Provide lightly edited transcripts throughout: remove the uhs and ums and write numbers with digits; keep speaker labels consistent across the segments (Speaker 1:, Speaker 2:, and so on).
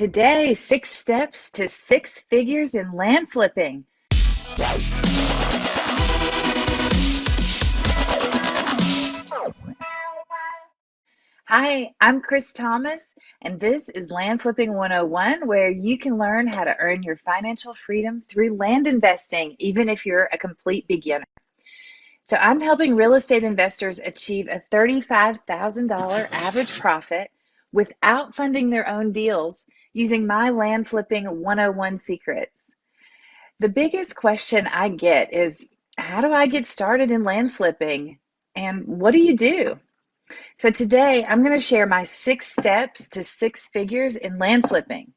Speaker 1: Today, 6 steps to 6 figures in land flipping. Hi, I'm Chris Thomas, and this is Land Flipping 101, where you can learn how to earn your financial freedom through land investing, even if you're a complete beginner. So I'm helping real estate investors achieve a $35,000 average profit without funding their own deals using my Land Flipping 101 secrets. The biggest question I get is, how do I get started in land flipping? And what do you do? So today I'm going to share my 6 steps to 6 figures in land flipping.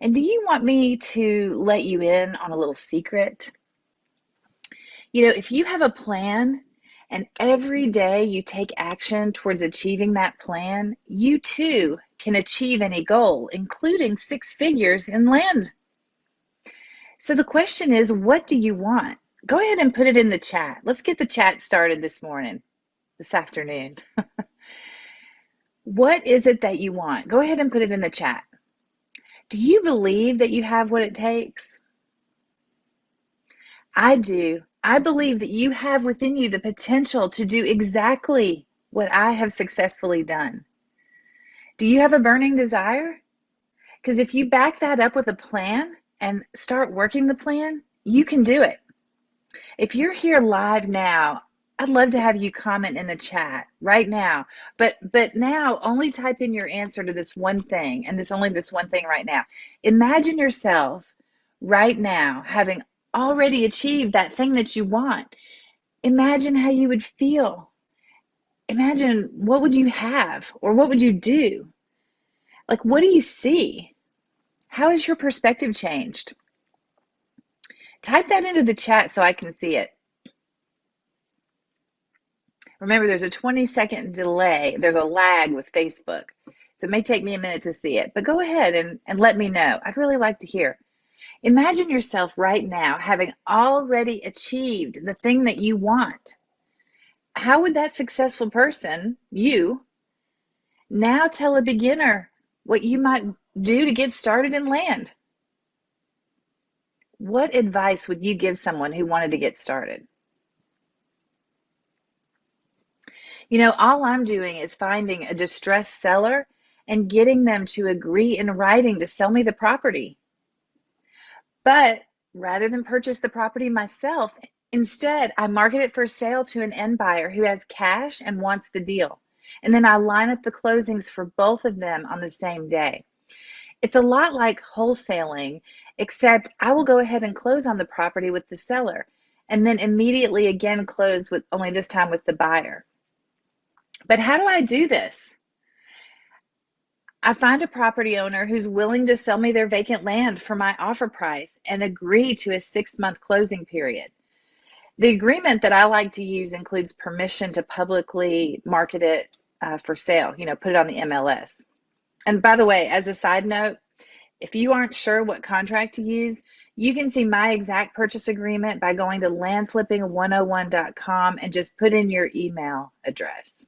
Speaker 1: And do you want me to let you in on a little secret? If you have a plan and every day you take action towards achieving that plan, you too can achieve any goal, including 6 figures in land. So the question is, what do you want? Go ahead and put it in the chat. Let's get the chat started this afternoon. What is it that you want? Go ahead and put it in the chat. Do you believe that you have what it takes? I do. I believe that you have within you the potential to do exactly what I have successfully done. Do you have a burning desire? Because if you back that up with a plan and start working the plan, you can do it. If you're here live now, I'd love to have you comment in the chat right now. But now only type in your answer to this one thing, and this one thing right now. Imagine yourself right now having already achieved that thing that you want. Imagine how you would feel. Imagine what would you have, or what would you do? Like, what do you see? How has your perspective changed? Type that into the chat so I can see it. Remember, there's a 20-second delay. There's a lag with Facebook. So it may take me a minute to see it. But go ahead and let me know. I'd really like to hear. Imagine yourself right now having already achieved the thing that you want. How would that successful person, you, now tell a beginner what you might do to get started in land? What advice would you give someone who wanted to get started? All I'm doing is finding a distressed seller and getting them to agree in writing to sell me the property. But rather than purchase the property myself, instead, I market it for sale to an end buyer who has cash and wants the deal. And then I line up the closings for both of them on the same day. It's a lot like wholesaling, except I will go ahead and close on the property with the seller and then immediately again close with, only this time with the buyer. But how do I do this? I find a property owner who's willing to sell me their vacant land for my offer price and agree to a 6-month closing period. The agreement that I like to use includes permission to publicly market it for sale, put it on the MLS. And by the way, as a side note, if you aren't sure what contract to use, you can see my exact purchase agreement by going to landflipping101.com and just put in your email address.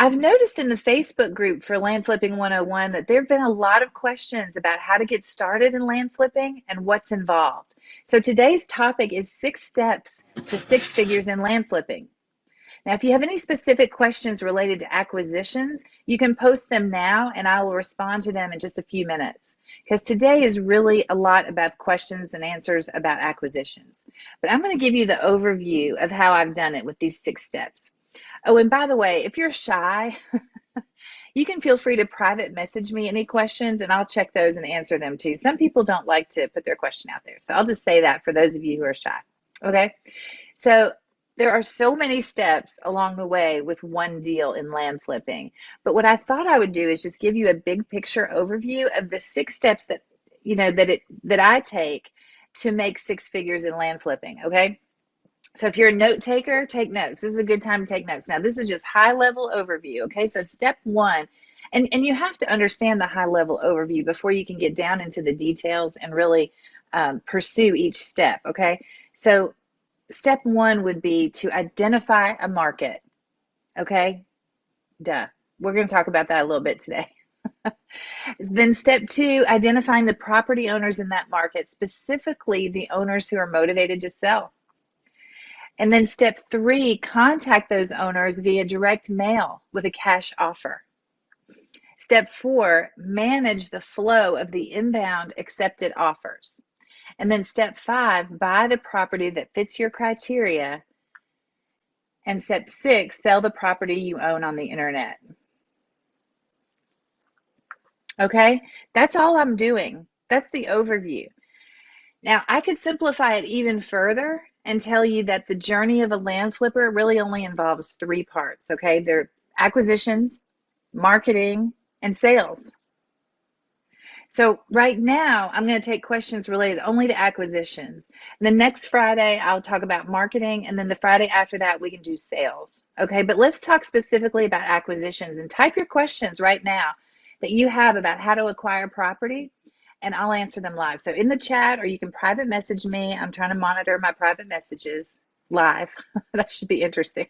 Speaker 1: I've noticed in the Facebook group for Land Flipping 101 that there have been a lot of questions about how to get started in land flipping and what's involved. So today's topic is 6 steps to 6 figures in land flipping. Now, if you have any specific questions related to acquisitions, you can post them now and I will respond to them in just a few minutes, because today is really a lot about questions and answers about acquisitions. But I'm going to give you the overview of how I've done it with these 6 steps. Oh, and by the way, if you're shy, you can feel free to private message me any questions and I'll check those and answer them too. Some people don't like to put their question out there. So I'll just say that for those of you who are shy. Okay. So there are so many steps along the way with one deal in land flipping. But what I thought I would do is just give you a big picture overview of the 6 steps that, that I take to make 6 figures in land flipping. Okay. So if you're a note taker, take notes. This is a good time to take notes. Now, this is just high level overview. Okay. So step 1, and you have to understand the high level overview before you can get down into the details and really pursue each step. Okay. So step 1 would be to identify a market. Okay. Duh. We're going to talk about that a little bit today. Then step two, identifying the property owners in that market, specifically the owners who are motivated to sell. And then step three, contact those owners via direct mail with a cash offer. Step four, manage the flow of the inbound accepted offers. And then step five, buy the property that fits your criteria. And step six, sell the property you own on the internet. Okay, that's all I'm doing. That's the overview. Now, I could simplify it even further and tell you that the journey of a land flipper really only involves three parts, okay? They're acquisitions, marketing, and sales. So right now, I'm going to take questions related only to acquisitions. And the next Friday, I'll talk about marketing, and then the Friday after that, we can do sales, okay? But let's talk specifically about acquisitions, and type your questions right now that you have about how to acquire property, and I'll answer them live. So in the chat, or you can private message me. I'm trying to monitor my private messages live. That should be interesting.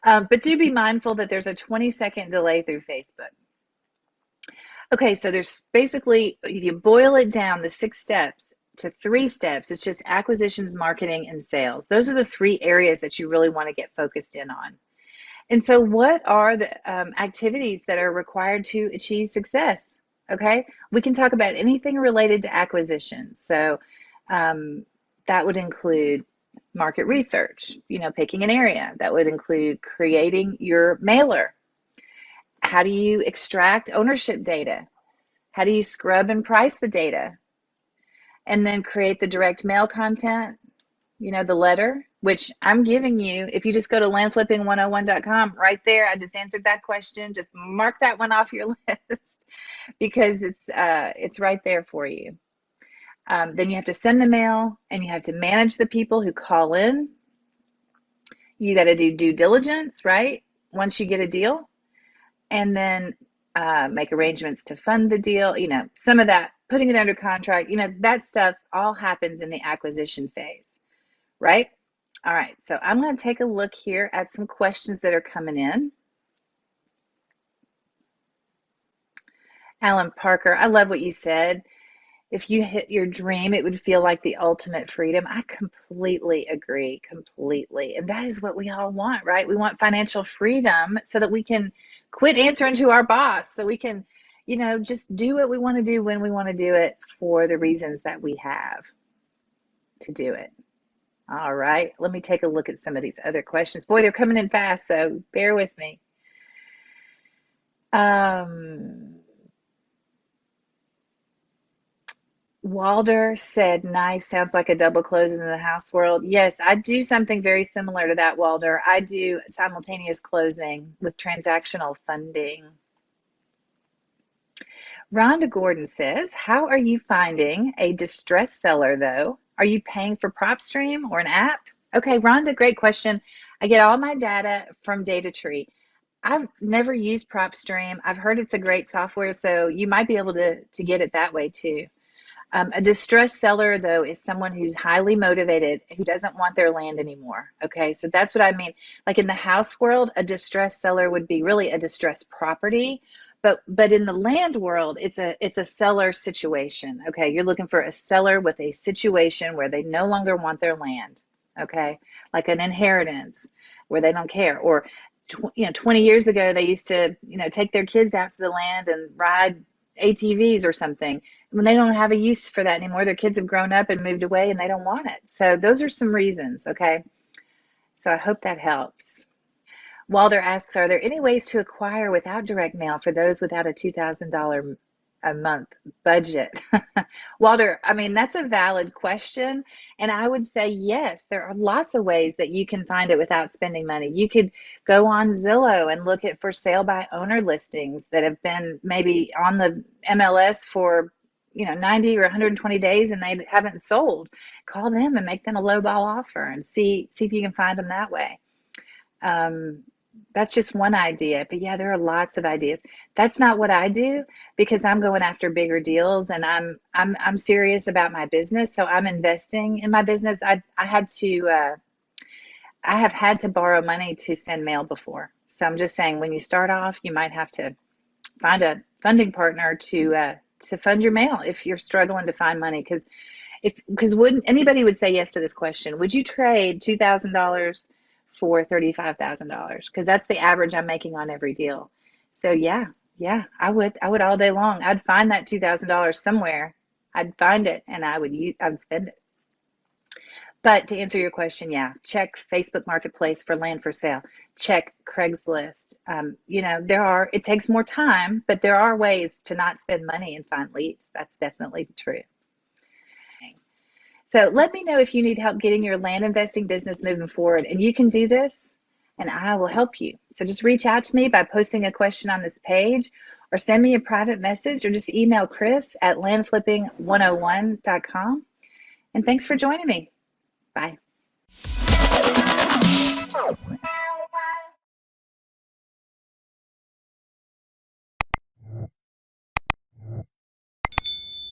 Speaker 1: But do be mindful that there's a 20-second delay through Facebook. Okay, so there's basically, if you boil it down, the 6 steps to 3 steps, it's just acquisitions, marketing, and sales. Those are the 3 areas that you really want to get focused in on. And so what are the activities that are required to achieve success? Okay, we can talk about anything related to acquisitions. So that would include market research, picking an area. That would include creating your mailer. How do you extract ownership data? How do you scrub and price the data? And then create the direct mail content, the letter, which I'm giving you. If you just go to landflipping101.com, right there, I just answered that question. Just mark that one off your list because it's right there for you. Then you have to send the mail, and you have to manage the people who call in. You got to do due diligence, right? Once you get a deal, and then make arrangements to fund the deal. Some of that, putting it under contract, that stuff all happens in the acquisition phase, right? All right, so I'm going to take a look here at some questions that are coming in. Alan Parker, I love what you said. If you hit your dream, it would feel like the ultimate freedom. I completely agree, completely. And that is what we all want, right? We want financial freedom so that we can quit answering to our boss, so we can, just do what we want to do when we want to do it for the reasons that we have to do it. All right, let me take a look at some of these other questions. Boy, they're coming in fast, so bear with me. Walder said, nice, sounds like a double close in the house world. Yes, I do something very similar to that, Walder. I do simultaneous closing with transactional funding. Rhonda Gordon says, how are you finding a distressed seller, though? Are you paying for PropStream or an app? Okay, Rhonda, great question. I get all my data from DataTree. I've never used PropStream. I've heard it's a great software, so you might be able to get it that way too. A distressed seller, though, is someone who's highly motivated, who doesn't want their land anymore. Okay, so that's what I mean. Like in the house world, a distressed seller would be really a distressed property. But in the land world, it's a seller situation. Okay, you're looking for a seller with a situation where they no longer want their land. Okay, like an inheritance where they don't care. Or 20 years ago, they used to take their kids out to the land and ride ATVs or something. When they don't have a use for that anymore, their kids have grown up and moved away and they don't want it. So those are some reasons, okay? So I hope that helps. Walder asks, are there any ways to acquire without direct mail for those without a $2,000 a month budget? Walder, I mean, that's a valid question. And I would say, yes, there are lots of ways that you can find it without spending money. You could go on Zillow and look at for sale by owner listings that have been maybe on the MLS for 90 or 120 days and they haven't sold. Call them and make them a lowball offer and see if you can find them that way. That's just one idea, but yeah, there are lots of ideas. That's not what I do because I'm going after bigger deals and I'm serious about my business. So I'm investing in my business. I have had to borrow money to send mail before. So I'm just saying when you start off, you might have to find funding partner to fund your mail if you're struggling to find money. Because wouldn't anybody would say yes to this question? Would you trade $2,000 for $35,000? Because that's the average I'm making on every deal. So yeah, I would all day long. I'd find that $2,000 somewhere. I'd find it and I would spend it. But to answer your question, yeah, check Facebook Marketplace for land for sale. Check Craigslist. It takes more time, but there are ways to not spend money and find leads. That's definitely true. So let me know if you need help getting your land investing business moving forward, and you can do this and I will help you. So just reach out to me by posting a question on this page or send me a private message or just email Chris at landflipping101.com. And thanks for joining me. Bye.